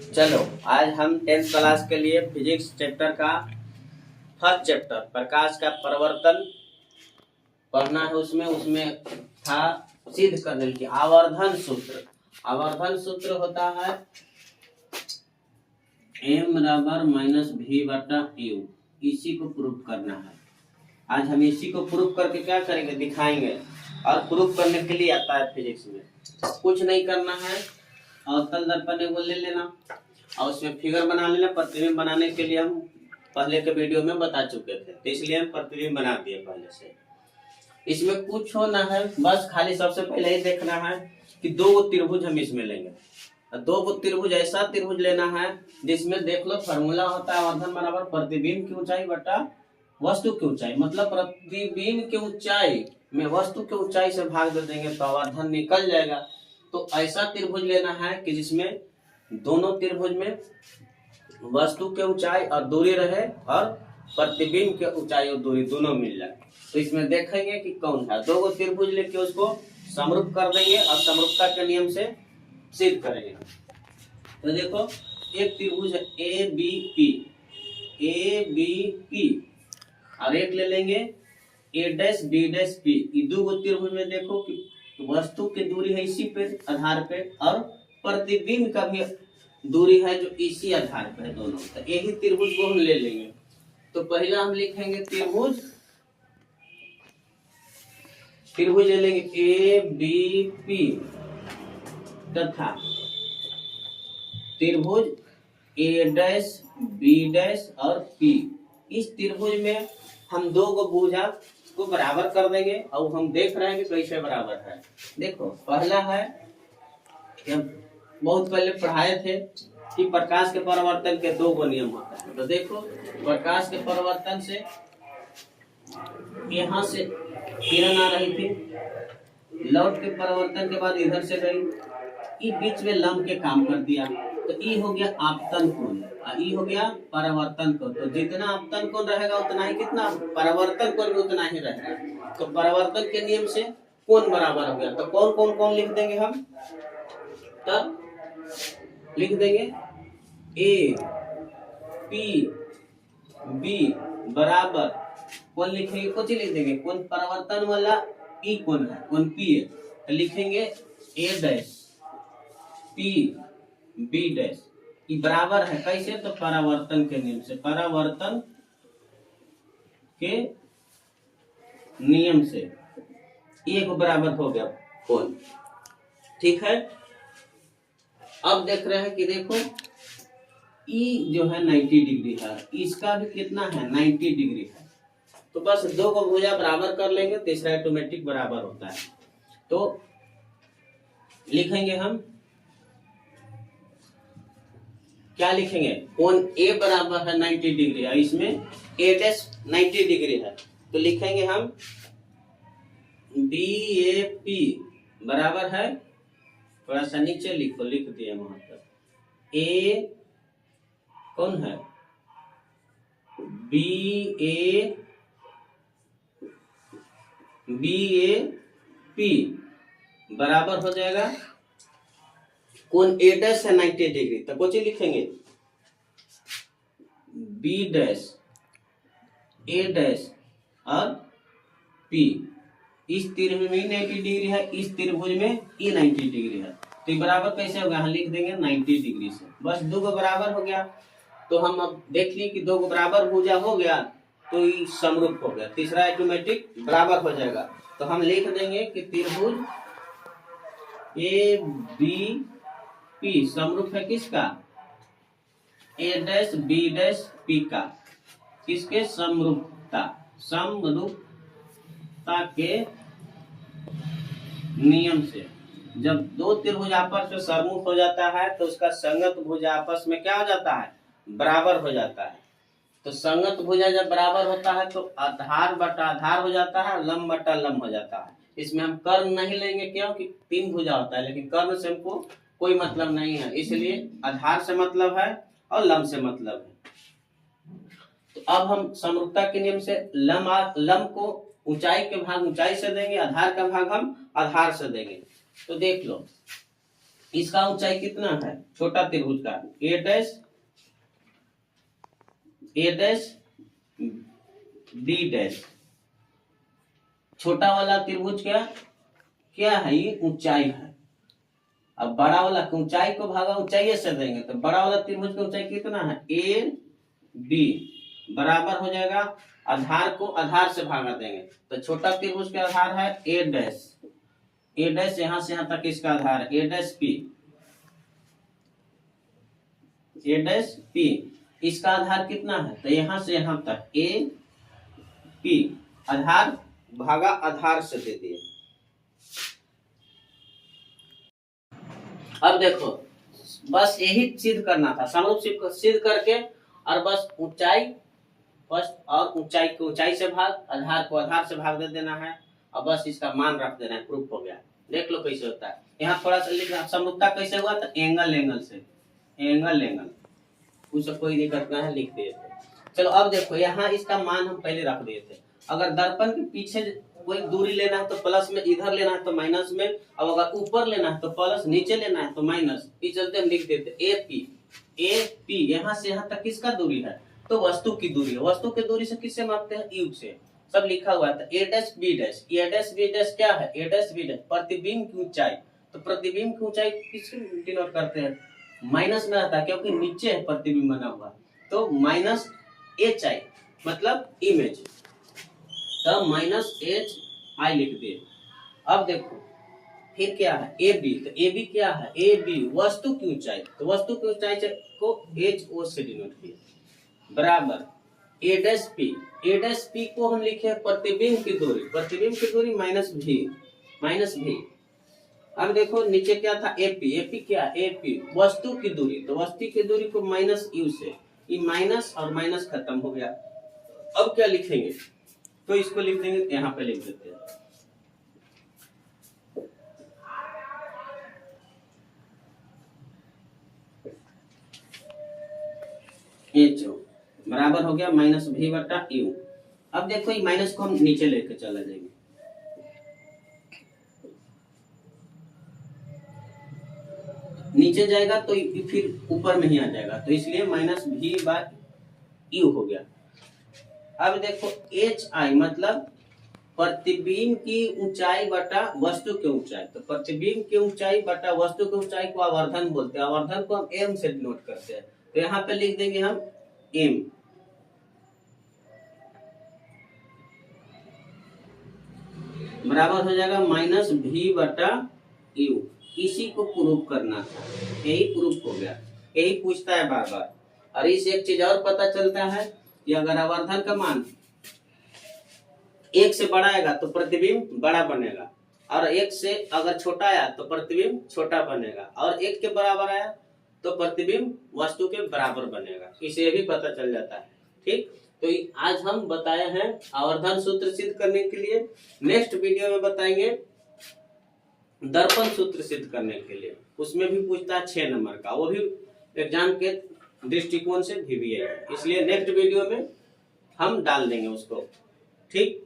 चलो आज हम 10th क्लास के लिए फिजिक्स चैप्टर का फर्स्ट चैप्टर प्रकाश का परिवर्तन पढ़ना है। उसमें उसमें था सिद्ध करने की आवर्धन सूत्र। आवर्धन सूत्र होता है m बराबर माइनस v बटा u। इसी को प्रूफ करना है। आज हम इसी को प्रूफ करके क्या करेंगे, दिखाएंगे। और प्रूफ करने के लिए आता है फिजिक्स में कुछ नहीं करना है, अवतल दर्पण एगो ले लेना और उसमें फिगर बना लेना। प्रतिबिंब बनाने के लिए हम पहले के वीडियो में बता चुके थे, तो इसलिए हम प्रतिबिंब बना दिए पहले से। इसमें कुछ होना है, बस खाली सबसे पहले ही देखना है कि दो त्रिभुज हम इसमें लेंगे। दो त्रिभुज ऐसा त्रिभुज लेना है जिसमें देख लो फॉर्मूला होता है आवर्धन बराबर प्रतिबिंब की ऊंचाई बटा वस्तु की ऊंचाई। मतलब प्रतिबिंब की ऊंचाई में वस्तु की ऊंचाई से भाग दे देंगे तो आवर्धन निकल जाएगा। तो ऐसा त्रिभुज लेना है कि जिसमें दोनों त्रिभुज में वस्तु की ऊंचाई और दूरी रहे और प्रतिबिंब की ऊंचाई और दूरी दोनों मिल जाए। तो इसमें देखेंगे कि कौन है। दो त्रिभुज लेके उसको समरूप कर देंगे और समरूपता के नियम से सिद्ध करेंगे। तो देखो एक त्रिभुज है ए बी पी और एक ले लेंगे ए डैश बी डैश पी। ये दो त्रिभुज में देखो कि वस्तु की दूरी है इसी पे आधार पे और प्रतिबिंब का भी दूरी है जो इसी आधार पे है दोनों। तो यही त्रिभुज को हम ले लेंगे। तो पहला हम लिखेंगे त्रिभुज ले लेंगे ए बी पी तथा त्रिभुज ए डैश बी डैश और पी। इस त्रिभुज में हम दो को भुजा को बराबर कर देंगे और हम देख रहे हैं कि कैसे बराबर है। देखो पहला है, हम बहुत पहले पढ़ाए थे कि प्रकाश के परिवर्तन के दो नियम होता है। तो देखो प्रकाश के परिवर्तन से यहाँ से किरण आ रही थी, लौट के परिवर्तन के बाद इधर से गई, ये बीच में लंब के काम कर दिया। तो ये हो गया आपतन कोण और ये हो गया परावर्तन कोण। तो जितना आपतन कोण रहेगा उतना ही कितना परावर्तन कोण भी उतना ही रहेगा। तो परावर्तन के नियम से कोण बराबर हो गया। तो कौन लिख देंगे हम, तब लिख देंगे ए पी बी बराबर कौन लिखेंगे, कुछ लिख देंगे कौन परावर्तन वाला ई कौन है, कौन पी है। तो लिखेंगे ए डैश पी बी डैश। ये बराबर है कैसे, तो परावर्तन के नियम से। परावर्तन के नियम से एक बराबर हो गया कौन। ठीक है। अब देख रहे हैं कि देखो ई जो है 90 डिग्री है, इसका भी कितना है 90 डिग्री है। तो बस दो को भुजा बराबर कर लेंगे, तीसरा ऑटोमेटिक बराबर होता है। तो लिखेंगे हम क्या लिखेंगे, कोण ए बराबर है 90 डिग्री है, इसमें ए डैश 90 डिग्री है। तो लिखेंगे हम बी ए पी बराबर है, थोड़ा सा नीचे लिख दिए वहां पर, ए कौन है बी ए पी बराबर हो जाएगा कोण ए डैश है 90 डिग्री। तो कुछ लिखेंगे बी डैश ए डैश और पी। इस त्रिभुज में 90 डिग्री है, इस त्रिभुज में ई 90 डिग्री है। तो ये बराबर कैसे होगा, हम लिख देंगे 90 डिग्री से। बस दो को बराबर हो गया। तो हम अब देख लिए कि दो को बराबर भुजा हो गया तो ये समरूप हो गया, तीसरा ऑटोमेटिक बराबर हो जाएगा। तो हम लिख देंगे कि त्रिभुज ए बी पी समरूप है किसका, ए डैश बी डैश पी का। किसके, समरूपता के नियम से। जब दो त्रिभुज आपस में समरूप हो जाता है तो उसका संगत भुजा आपस में क्या हो जाता है, बराबर हो जाता है। तो संगत भुजा जब बराबर होता है तो आधार बटा आधार हो जाता है, लंब बटा लंब हो जाता है। इसमें हम कर्ण नहीं लेंगे, क्योंकि तीन भुजा होता है, लेकिन कर्ण से हमको कोई मतलब नहीं है, इसलिए आधार से मतलब है और लंब से मतलब है। तो अब हम समरूपता के नियम से लंब को ऊंचाई के भाग ऊंचाई से देंगे, आधार का भाग हम आधार से देंगे। तो देख लो इसका ऊंचाई कितना है छोटा त्रिभुज का, ए डैश बी डैश। छोटा वाला त्रिभुज क्या क्या है, ये ऊंचाई है। अब बड़ा वाला ऊंचाई को भागा ऊंचाई से देंगे, तो बड़ा वाला त्रिभुज की ऊंचाई कितना है, ए बी बराबर हो जाएगा, आधार को आधार से भागा देंगे, तो छोटा त्रिभुज का आधार है ए डैश यहां से यहां तक इसका आधार है ए डैश पी, इसका आधार कितना है, तो यहां से यहां तक ए पी, आधार भागा आधार से दे दिए। अब देखो बस यही सिद्ध करना था, समरूप सिद्ध करके और बस ऊंचाई फर्स्ट और ऊंचाई को ऊंचाई से भाग, आधार को आधार से भाग दे देना है और बस इसका मान रख देना है, प्रूफ हो गया। देख लो कैसे होता है। यहाँ थोड़ा सा लिख रहा समरूपता कैसे हुआ, तो एंगल से एंगल उसे कोई दिक्कत ना है, लिख दिए थे। चलो अब देखो यहाँ इसका मान हम पहले रख दिए थे। अगर दर्पण के पीछे कोई दूरी लेना है तो प्लस में, इधर लेना है तो माइनस में, अब अगर ऊपर लेना है तो प्लस, नीचे लेना है तो माइनस, इस चलते हम लिख देते ए पी यहाँ से यहाँ तक किसका दूरी है, तो वस्तु की दूरी है। वस्तु की दूरी से किससे मापते हैं, यू से, सब लिखा हुआ है। ए डैश बी डैश क्या है, ए डैश बी डैश प्रतिबिंब की ऊंचाई, तो प्रतिबिंब की ऊंचाई किससे डिनोट करते हैं, माइनस में आता है क्योंकि नीचे है प्रतिबिंब बना हुआ, तो माइनस एच आई मतलब इमेज, तो माइनस एच आई लिख दिए। अब देखो फिर क्या है ए बी, तो ए बी क्या है, ए बी वस्तु की ऊंचाई, तो वस्तु की ऊंचाई को एच ओ से डिनोट किया बराबर ए डैश पी को हम लिखे प्रतिबिंब की दूरी माइनस भी। अब देखो नीचे क्या था एपी क्या, एपी वस्तु की दूरी, तो वस्तु की दूरी को माइनस यू से, ये माइनस और माइनस खत्म हो गया। अब क्या लिखेंगे, तो इसको लिख देंगे, यहाँ पे लिख देते हैं एच ओ बराबर हो गया माइनस भी बटा यू। अब देखो ये माइनस को हम नीचे लेके चला जाएंगे, नीचे जाएगा तो फिर ऊपर में ही आ जाएगा, तो इसलिए माइनस भी बाय यू हो गया। अब देखो एच आई मतलब प्रतिबिंब की ऊंचाई बटा वस्तु की ऊंचाई, तो प्रतिबिंब की ऊंचाई बटा वस्तु की ऊंचाई को आवर्धन बोलते हैं, आवर्धन को हम एम से डिनोट करते हैं, तो यहाँ पे लिख देंगे हम एम बराबर हो जाएगा माइनस भी बटा यू। इसी को प्रूव करना था, यही प्रूफ हो गया, यही पूछता है बार बार। और इस एक चीज और पता चलता है कि अगर आवर्धन का मान एक से बड़ा आएगा तो प्रतिबिंब बड़ा बनेगा, और एक से अगर छोटा आया तो प्रतिबिंब छोटा बनेगा, और एक के बराबर आया तो प्रतिबिंब वस्तु के बराबर बनेगा, इसे भी पता चल जाता है। ठीक, तो आज हम बताए हैं आवर्धन सूत्र सिद्ध करने के लिए। नेक्स्ट वीडियो में बताएंगे दर्पण सूत्र सिद्ध करने के लिए, उसमें भी पूछता है 6 नंबर का, वो भी एग्जाम के दृष्टिकोण से भी है, इसलिए नेक्स्ट वीडियो में हम डाल देंगे उसको। ठीक।